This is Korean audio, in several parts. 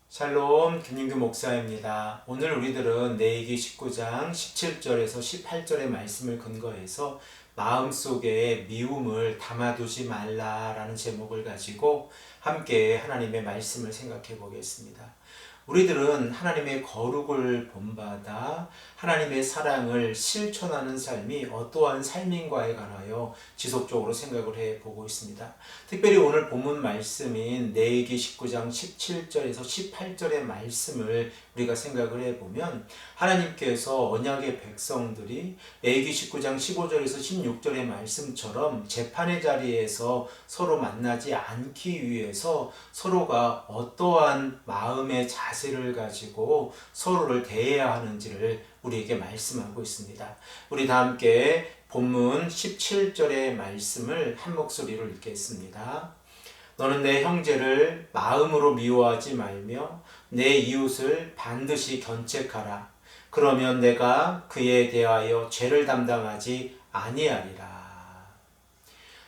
샬롬 김윤규 목사입니다. 오늘 우리들은 레위기 19장 17절에서 18절의 말씀을 근거해서 마음속에 미움을 담아두지 말라라는 제목을 가지고 함께 하나님의 말씀을 생각해 보겠습니다. 우리들은 하나님의 거룩을 본받아 하나님의 사랑을 실천하는 삶이 어떠한 삶인가에 관하여 지속적으로 생각을 해보고 있습니다. 특별히 오늘 본문 말씀인 레위기 19장 17절에서 18절의 말씀을 우리가 생각을 해보면 하나님께서 언약의 백성들이 레위기 19장 15절에서 16절의 말씀처럼 재판의 자리에서 서로 만나지 않기 위해서 서로가 어떠한 마음의 자세를 가지고 서로를 대해야 하는지를 우리에게 말씀하고 있습니다. 우리 다 함께 본문 17절의 말씀을 한 목소리로 읽겠습니다. 너는 내 형제를 마음으로 미워하지 말며 내 이웃을 반드시 견책하라. 그러면 내가 그에 대하여 죄를 담당하지 아니하리라.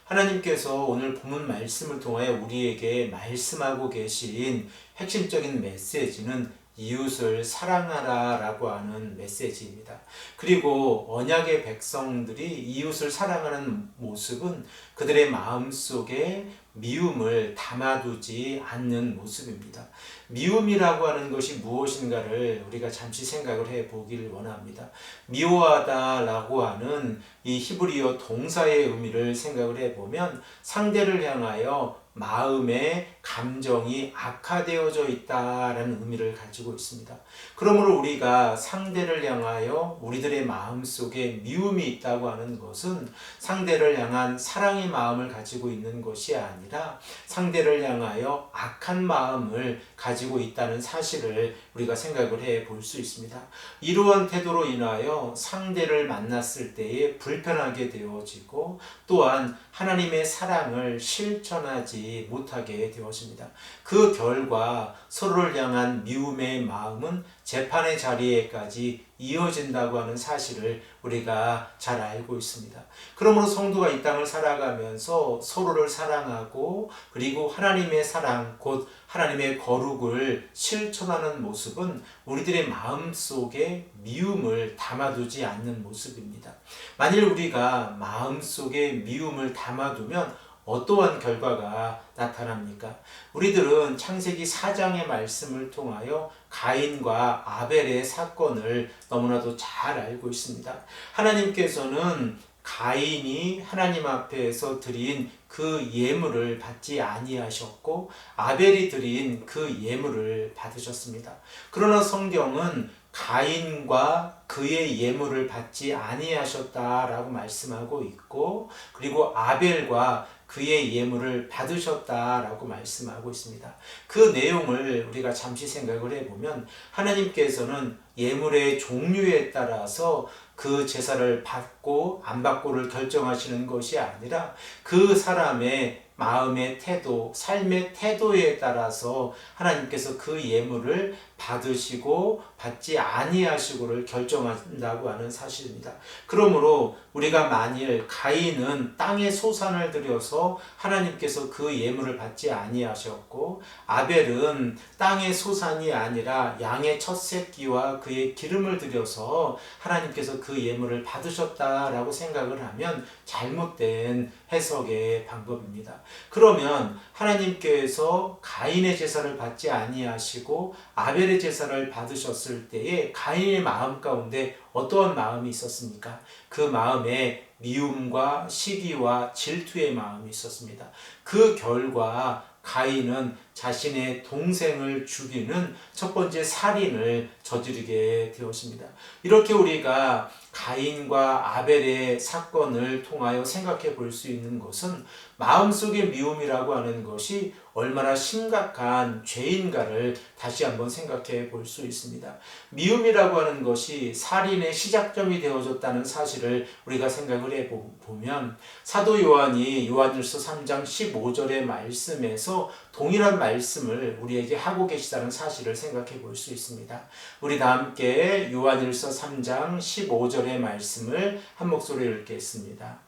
하나님께서 오늘 본문 말씀을 통하여 우리에게 말씀하고 계신 핵심적인 메시지는 이웃을 사랑하라 라고 하는 메시지입니다. 그리고 언약의 백성들이 이웃을 사랑하는 모습은 그들의 마음속에 미움을 담아두지 않는 모습입니다. 미움이라고 하는 것이 무엇인가를 우리가 잠시 생각을 해보길 원합니다. 미워하다라고 하는 이 히브리어 동사의 의미를 생각을 해보면 상대를 향하여 마음의 감정이 악화되어져 있다라는 의미를 가지고 있습니다. 그러므로 우리가 상대를 향하여 우리들의 마음속에 미움이 있다고 하는 것은 상대를 향한 사랑의 마음을 가지고 있는 것이 아니라 상대를 향하여 악한 마음을 가지고 있다는 사실을 우리가 생각을 해 볼 수 있습니다. 이러한 태도로 인하여 상대를 만났을 때에 불편하게 되어지고 또한 하나님의 사랑을 실천하지 못하게 되었습니다. 그 결과 서로를 향한 미움의 마음은 재판의 자리에까지 이어진다고 하는 사실을 우리가 잘 알고 있습니다. 그러므로 성도가 이 땅을 살아가면서 서로를 사랑하고 그리고 하나님의 사랑 곧 하나님의 거룩을 실천하는 모습은 우리들의 마음속에 미움을 담아두지 않는 모습입니다. 만일 우리가 마음속에 미움을 담아두면 어떠한 결과가 나타납니까? 우리들은 창세기 4장의 말씀을 통하여 가인과 아벨의 사건을 너무나도 잘 알고 있습니다. 하나님께서는 가인이 하나님 앞에서 드린 그 예물을 받지 아니하셨고 아벨이 드린 그 예물을 받으셨습니다. 그러나 성경은 가인과 그의 예물을 받지 아니하셨다라고 말씀하고 있고 그리고 아벨과 그의 예물을 받으셨다라고 말씀하고 있습니다. 그 내용을 우리가 잠시 생각을 해보면 하나님께서는 예물의 종류에 따라서 그 제사를 받고 안 받고를 결정하시는 것이 아니라 그 사람의 마음의 태도, 삶의 태도에 따라서 하나님께서 그 예물을 받으시고 받지 아니하시고를 결정한다고 하는 사실입니다. 그러므로 우리가 만일 가인은 땅의 소산을 들여서 하나님께서 그 예물을 받지 아니하셨고 아벨은 땅의 소산이 아니라 양의 첫 새끼와 그의 기름을 들여서 하나님께서 그 예물을 받으셨다라고 생각을 하면 잘못된 해석의 방법입니다. 그러면 하나님께서 가인의 제사를 받지 아니하시고 아벨의 제사를 받으셨을 때에 가인의 마음 가운데 어떠한 마음이 있었습니까? 그 마음에 미움과 시기와 질투의 마음이 있었습니다. 그 결과 가인은 자신의 동생을 죽이는 첫 번째 살인을 저지르게 되었습니다. 이렇게 우리가 가인과 아벨의 사건을 통하여 생각해 볼 수 있는 것은 마음속의 미움이라고 하는 것이 얼마나 심각한 죄인가를 다시 한번 생각해 볼 수 있습니다. 미움이라고 하는 것이 살인의 시작점이 되어졌다는 사실을 우리가 생각을 해보면 사도 요한이 요한일서 3장 15절의 말씀에서 동일한 말씀을 우리에게 하고 계시다는 사실을 생각해 볼 수 있습니다. 우리 다 함께 요한일서 3장 15절의 말씀을 한 목소리로 읽겠습니다.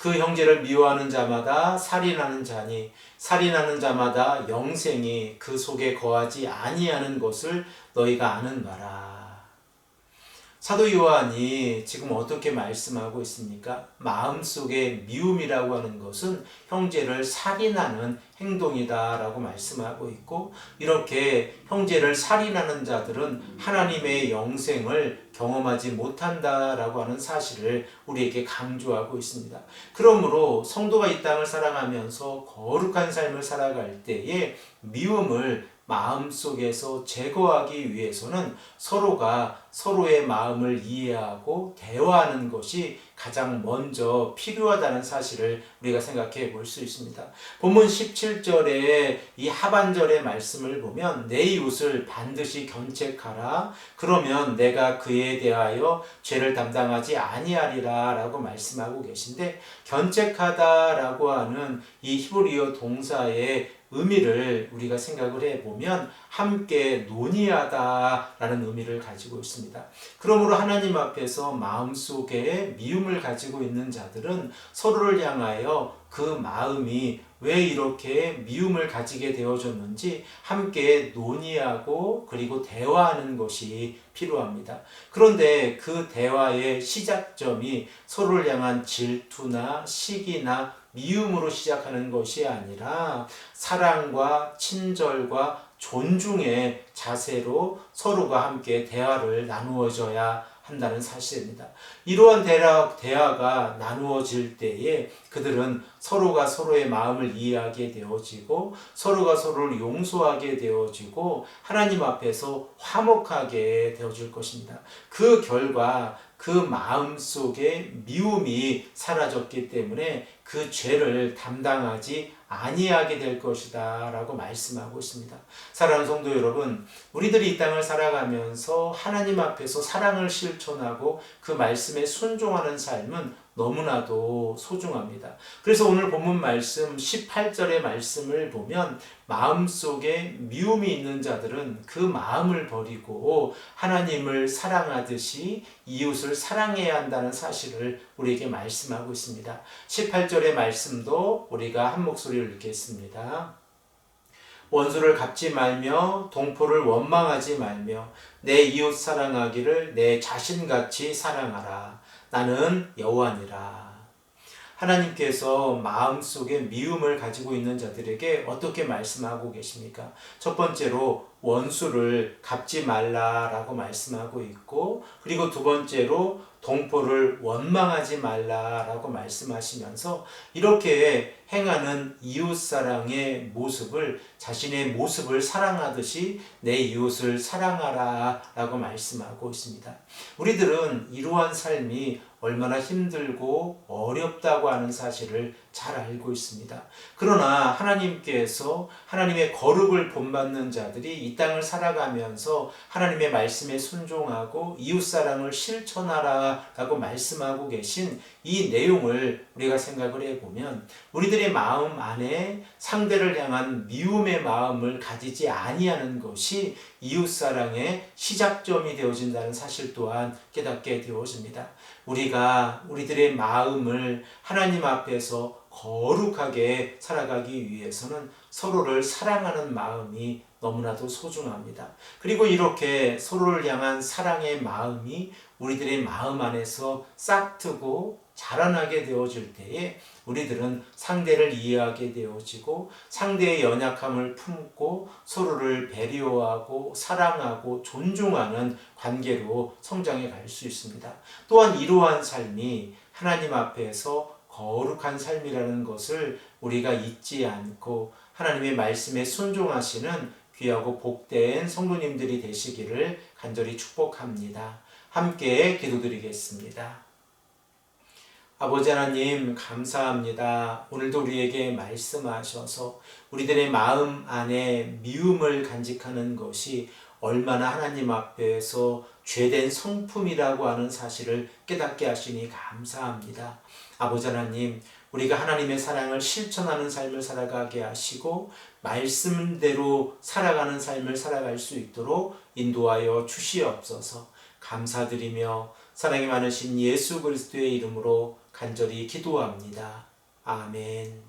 그 형제를 미워하는 자마다 살인하는 자니 살인하는 자마다 영생이 그 속에 거하지 아니하는 것을 너희가 아는 바라. 사도 요한이 지금 어떻게 말씀하고 있습니까? 마음속에 미움이라고 하는 것은 형제를 살인하는 행동이다라고 말씀하고 있고, 이렇게 형제를 살인하는 자들은 하나님의 영생을 경험하지 못한다라고 하는 사실을 우리에게 강조하고 있습니다. 그러므로 성도가 이 땅을 살아가면서 거룩한 삶을 살아갈 때에 미움을 마음속에서 제거하기 위해서는 서로가 서로의 마음을 이해하고 대화하는 것이 가장 먼저 필요하다는 사실을 우리가 생각해 볼 수 있습니다. 본문 17절에 이 하반절의 말씀을 보면 내 이웃을 반드시 견책하라. 그러면 내가 그에 대하여 죄를 담당하지 아니하리라 라고 말씀하고 계신데, 견책하다라고 하는 이 히브리어 동사의 의미를 우리가 생각을 해보면 함께 논의하다라는 의미를 가지고 있습니다. 그러므로 하나님 앞에서 마음속에 미움을 가지고 있는 자들은 서로를 향하여 그 마음이 왜 이렇게 미움을 가지게 되어졌는지 함께 논의하고 그리고 대화하는 것이 필요합니다. 그런데 그 대화의 시작점이 서로를 향한 질투나 시기나 미움으로 시작하는 것이 아니라 사랑과 친절과 존중의 자세로 서로가 함께 대화를 나누어져야 한다는 사실입니다. 이러한 대화가 나누어질 때에 그들은 서로가 서로의 마음을 이해하게 되어지고 서로가 서로를 용서하게 되어지고 하나님 앞에서 화목하게 되어질 것입니다. 그 결과 그 마음 속에 미움이 사라졌기 때문에 그 죄를 담당하지 아니하게 될 것이다 라고 말씀하고 있습니다. 사랑하는 성도 여러분, 우리들이 이 땅을 살아가면서 하나님 앞에서 사랑을 실천하고 그 말씀에 순종하는 삶은 너무나도 소중합니다. 그래서 오늘 본문 말씀 18절의 말씀을 보면 마음속에 미움이 있는 자들은 그 마음을 버리고 하나님을 사랑하듯이 이웃을 사랑해야 한다는 사실을 우리에게 말씀하고 있습니다. 18절의 말씀도 우리가 한 목소리로 읽겠습니다. 원수를 갚지 말며 동포를 원망하지 말며 내 이웃 사랑하기를 내 자신같이 사랑하라. 나는 여호와니라. 하나님께서 마음속에 미움을 가지고 있는 자들에게 어떻게 말씀하고 계십니까? 첫 번째로 원수를 갚지 말라라고 말씀하고 있고, 그리고 두 번째로 동포를 원망하지 말라라고 말씀하시면서 이렇게 행하는 이웃사랑의 모습을 자신의 모습을 사랑하듯이 내 이웃을 사랑하라 라고 말씀하고 있습니다. 우리들은 이러한 삶이 얼마나 힘들고 어렵다고 하는 사실을 잘 알고 있습니다. 그러나 하나님께서 하나님의 거룩을 본받는 자들이 이 땅을 살아가면서 하나님의 말씀에 순종하고 이웃사랑을 실천하라 라고 말씀하고 계신 이 내용을 우리가 생각을 해보면 우리들의 마음 안에 상대를 향한 미움의 마음을 가지지 아니하는 것이 이웃사랑의 시작점이 되어진다는 사실 또한 깨닫게 되어집니다. 우리가 우리들의 마음을 하나님 앞에서 거룩하게 살아가기 위해서는 서로를 사랑하는 마음이 너무나도 소중합니다. 그리고 이렇게 서로를 향한 사랑의 마음이 우리들의 마음 안에서 싹트고 자라나게 되어질 때에 우리들은 상대를 이해하게 되어지고 상대의 연약함을 품고 서로를 배려하고 사랑하고 존중하는 관계로 성장해 갈 수 있습니다. 또한 이러한 삶이 하나님 앞에서 거룩한 삶이라는 것을 우리가 잊지 않고 하나님의 말씀에 순종하시는 귀하고 복된 성도님들이 되시기를 간절히 축복합니다. 함께 기도드리겠습니다. 아버지 하나님 감사합니다. 오늘도 우리에게 말씀하셔서 우리들의 마음 안에 미움을 간직하는 것이 얼마나 하나님 앞에서 죄된 성품이라고 하는 사실을 깨닫게 하시니 감사합니다. 아버지 하나님, 우리가 하나님의 사랑을 실천하는 삶을 살아가게 하시고 말씀대로 살아가는 삶을 살아갈 수 있도록 인도하여 주시옵소서. 감사드리며 사랑이 많으신 예수 그리스도의 이름으로 간절히 기도합니다. 아멘.